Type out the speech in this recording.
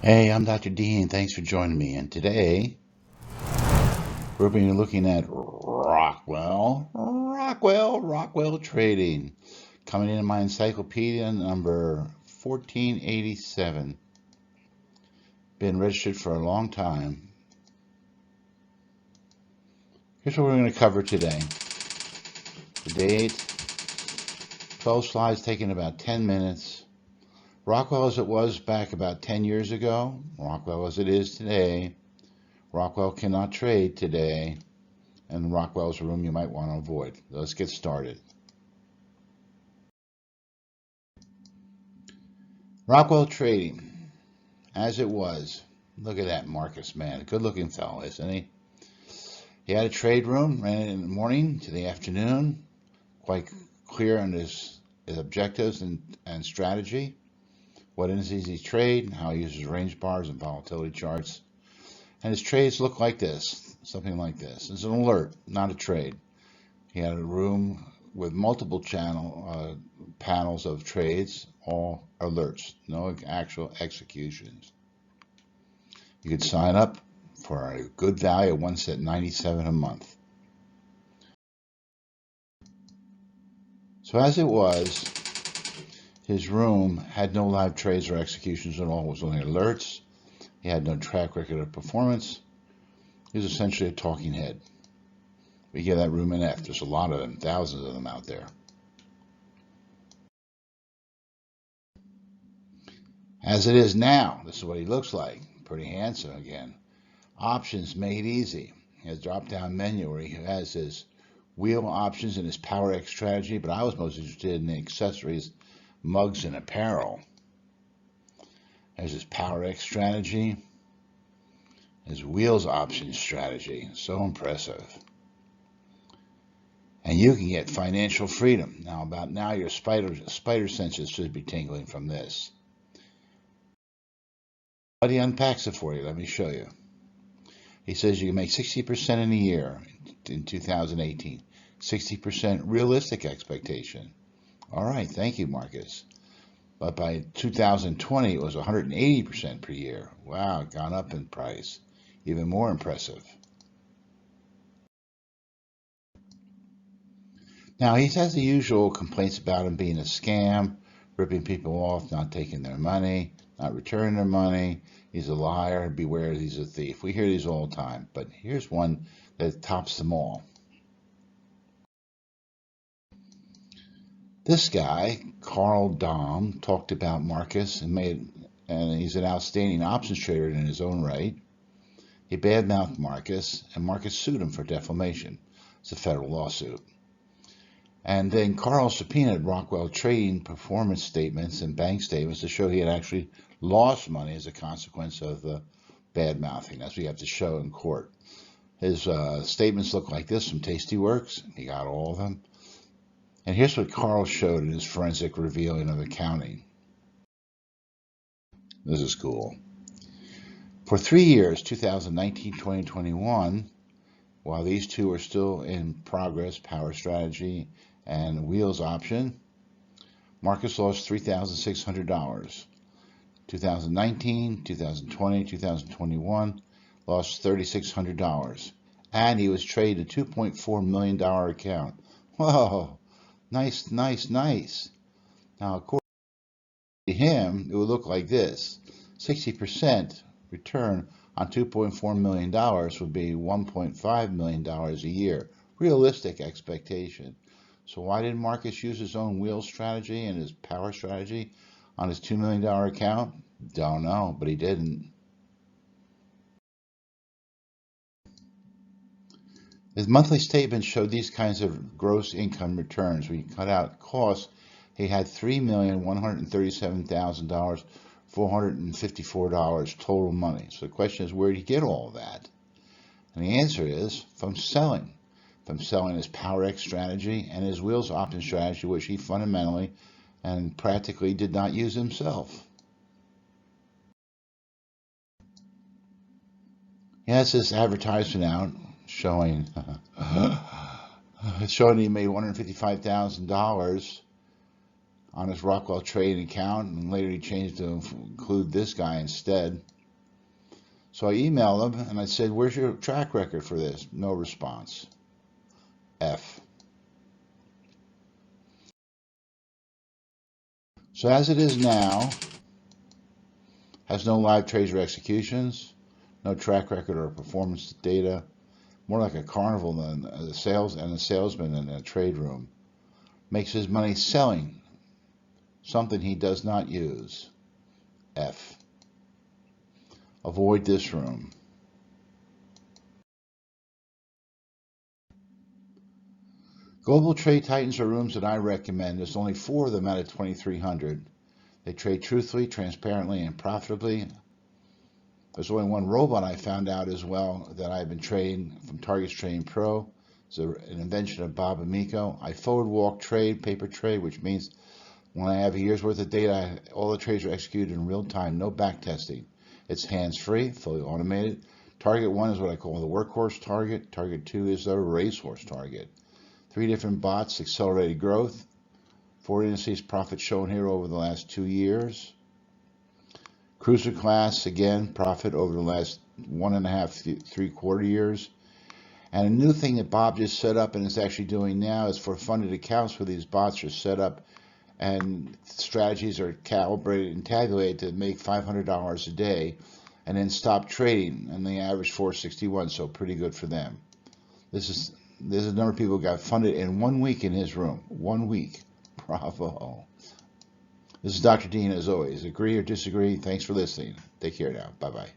Hey, I'm Dr. Dean. Thanks for joining me. And today we're going to be looking at Rockwell Trading. Coming in my encyclopedia number 1487. Been registered for a long time. Here's what we're going to cover today. The date, 12 slides taking about 10 minutes. Rockwell as it was back about 10 years ago. Rockwell as it is today. Rockwell cannot trade today. And Rockwell's a room you might want to avoid. Let's get started. Rockwell Trading, as it was. Look at that Markus, man. Good looking fellow, isn't he? He had a trade room, ran it in the morning to the afternoon, quite clear on his objectives and strategy, what indices he trade, how he uses range bars and volatility charts. And his trades look like this, something like this. It's an alert, not a trade. He had a room with multiple panels of trades, all alerts, no actual executions. You could sign up for a good value of $1.97 a month. So as it was, his room had no live trades or executions at all. It was only alerts. He had no track record of performance. He was essentially a talking head. We give that room an F. There's a lot of them, thousands of them out there. As it is now, this is what he looks like. Pretty handsome again. Options made easy. He has a drop-down menu where he has his wheel options and his Power X strategy, but I was most interested in the accessories, mugs, and apparel. There's his Power X strategy, his wheels option strategy. So impressive. And you can get financial freedom. Now your spider senses should be tingling from this. But he unpacks it for you. Let me show you. He says you can make 60% in a year in 2018. 60% realistic expectation. All right, thank you, Markus. But by 2020, it was 180% per year. Wow, gone up in price. Even more impressive. Now, he has the usual complaints about him being a scam, ripping people off, not taking their money, not returning their money. He's a liar. Beware, he's a thief. We hear these all the time. But here's one that tops them all. This guy, Carl Dom, talked about Markus and he's an outstanding options trader in his own right. He badmouthed Markus, and Markus sued him for defamation. It's a federal lawsuit. And then Carl subpoenaed Rockwell Trading performance statements and bank statements to show he had actually lost money as a consequence of the bad mouthing, as we have to show in court. His statements look like this from Tastyworks. He got all of them. And here's what Carl showed in his forensic revealing of accounting. This is cool. For 3 years, 2019, 2021, while these two are still in progress, Power Strategy and Wheels Option, Markus lost $3,600. 2019, 2020, 2021, lost $3,600. And he was traded a $2.4 million account. Whoa, nice, nice, nice. Now, according to him, it would look like this. 60% return on $2.4 million would be $1.5 million a year. Realistic expectation. So why didn't Markus use his own wheel strategy and his power strategy on his $2 million account? Don't know, but he didn't. His monthly statement showed these kinds of gross income returns. We cut out costs. He had $3,137,000, $454 total money. So the question is, where did he get all of that? And the answer is from selling his Power X strategy and his Wheels Option strategy, which he fundamentally and practically did not use himself. He has this advertisement out showing he made $155,000 on his Rockwell trading account, and later he changed to include this guy instead. So I emailed him and I said, where's your track record for this? No response. F. So as it is now, has no live trades or executions, no track record or performance data, more like a carnival than a salesman in a trade room. Makes his money selling something he does not use. F. Avoid this room. Global trade titans are rooms that I recommend. There's only 4 of them out of 2,300. They trade truthfully, transparently, and profitably. There's only one robot I found out as well that I've been trading from Target's Trading Pro. It's an invention of Bob Amico. I forward walk trade, paper trade, which means when I have a year's worth of data, all the trades are executed in real time, no back testing. It's hands-free, fully automated. Target 1 is what I call the workhorse target. Target 2 is the racehorse target. 3 different bots, accelerated growth. 4 indices profit shown here over the last 2 years. Cruiser class, again, profit over the last 1.5, 3/4 years. And a new thing that Bob just set up and is actually doing now is for funded accounts where these bots are set up and strategies are calibrated and tabulated to make $500 a day and then stop trading, and they average 461, so pretty good for them. There's a number of people who got funded in 1 week in his room. 1 week. Bravo. This is Dr. Dean, as always. Agree or disagree? Thanks for listening. Take care now. Bye-bye.